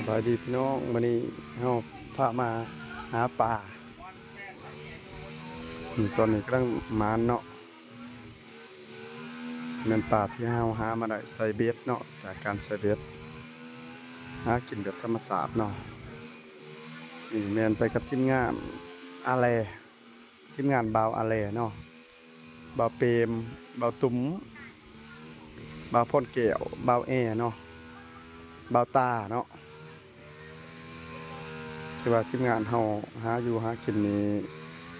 สบายดีพี่น้องวันนี้เฮาพามาหาปลาตอนนี้กำลังมานเนาะแม่นปลาที่เฮาหามาได้ใส่เบ็ดเนาะจากการใส่เบ็ดหากินแบบธรรมชาติเนาะนี่แม่นไปกับทีมงานอาแลทีมงานบ่าวอาแลเนาะบ่าวเปรมบ่าวตุ้มบ่าวพ่นแก้วบ่าวแอเนาะบ่าวตาเนาะที่ว่าทีมงานเฮาหาอยู่หากินนี่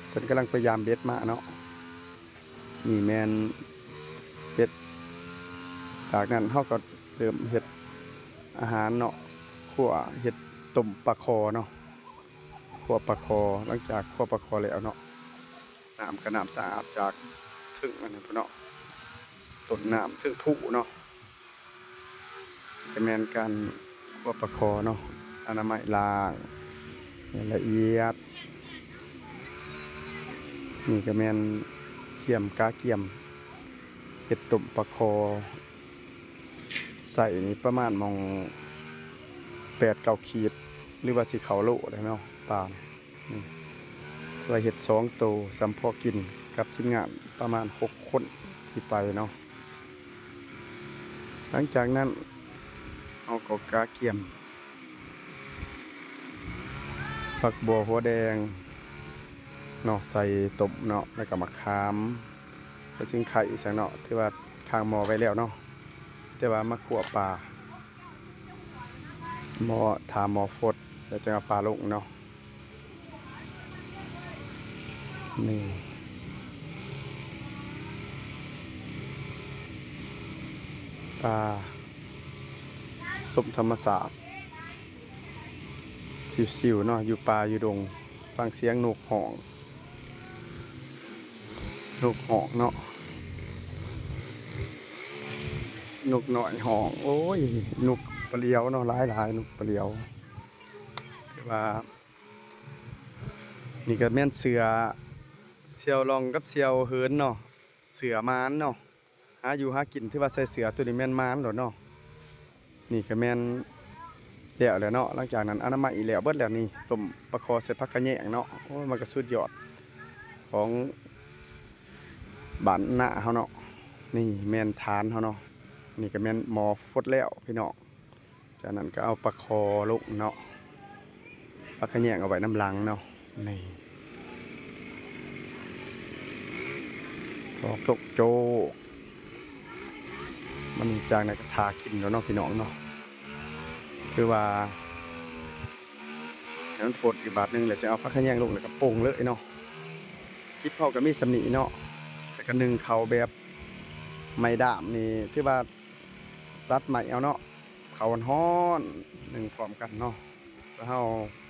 เพิ่นกำลังพยายามเบ็ดมาเนาะนี่แม่นเบ็ดจากนั้นเฮาก็เริ่มเฮ็ดอาหารเนาะคั่วเฮ็ดต้มปลาคอเนาะคั่วปลาคอหลังจากคั่วปลาคอแล้วเนาะน้ำก็น้ำสะอาดจากถึงอันนั้นพุ่นเนาะต้นน้ำถึงผู้เนาะก็แม่นการคั่วปลาคอเนาะอนามัยล้างให้ละเอียดนี่ก็แม่นเกี่ยมกาเกี่ยมเฮ็ดต้มปลาคอใส่นี่ประมาณมอง8-9 ขีดหรือว่าสิเข้าโลได้เนาะปลานี่ว่าเฮ็ด2โตสำพอกินกับทีมงานประมาณ6คนที่ไปเนาะหลังจากนั้นเอาก็กาเกี่ยมผักบัวหัวแดงเนาะใส่ต้มเนาะแล้วก็มะขามแล้วจึงไข่สักเนาะที่ว่าข้างหม้อไว้แล้วเนาะแต่ว่ามาคั่วปลาหม้อทาหม้อฟดแล้วจะเอาปลาลงเนาะนี่ปลาสมธรรมศาสตร์สิวๆเนาะอยู่ป่าอยู่ดงฟังเสียงนกฮ้องนกฮ้องเนาะนกหน่อยฮ้องโอ้ยนกปลาเหลียวเนาะหลายนกปลาเหลียวแต่ว่านี่ก็แม่นเสือเสี่ยวรองกับเสี่ยวเหินเนาะเสือม้านเนาะหาอยู่หากินที่ว่าใส่เสือตัวนี้แม่นม้านโดดเนาะนี่ก็แม่นแล้วเนาะหลังจากนั้นอนามัยอีแล้วเบิดแล้วนี่ต้มปลาคอใส่ผักกะแยงเนาะโอ้ยมันก็สุดยอดของบ้านนาเฮาเนาะนี่แม่นฐานเฮาเนาะนี่ก็แม่นหมอฟดแล้วพี่น้องจากนั้นก็เอาปลาคอลงเนาะผักกะแยงเอาไว้น้ำหลังเนาะนี่ทอกตกโจมันจากนั้นก็ทากินแล้วเนาะพี่น้องเนาะคือว่าให้มันฟดอีกบาทนึงแล้วจะเอาผักขะแยงลงแล้วก็โป่งเลยเนาะคลิปเฮาก็มีสำนีเนาะแต่ก็นึ่งเขาแบบไม้ด้ามนี่ที่ว่าตัดไม้เอาเนาะเขาฮ้อนนึ่งพร้อมกันเนาะแล้วเฮา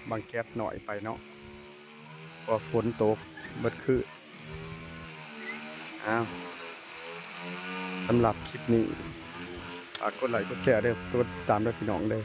บางแก๊สหน่อยไปเนาะพอฝนตกเบิดคืออ้าวสำหรับคลิปนี้ฝากกดไลค์กดแชร์เด้อกดติดตามด้วยพี่น้องเด้อ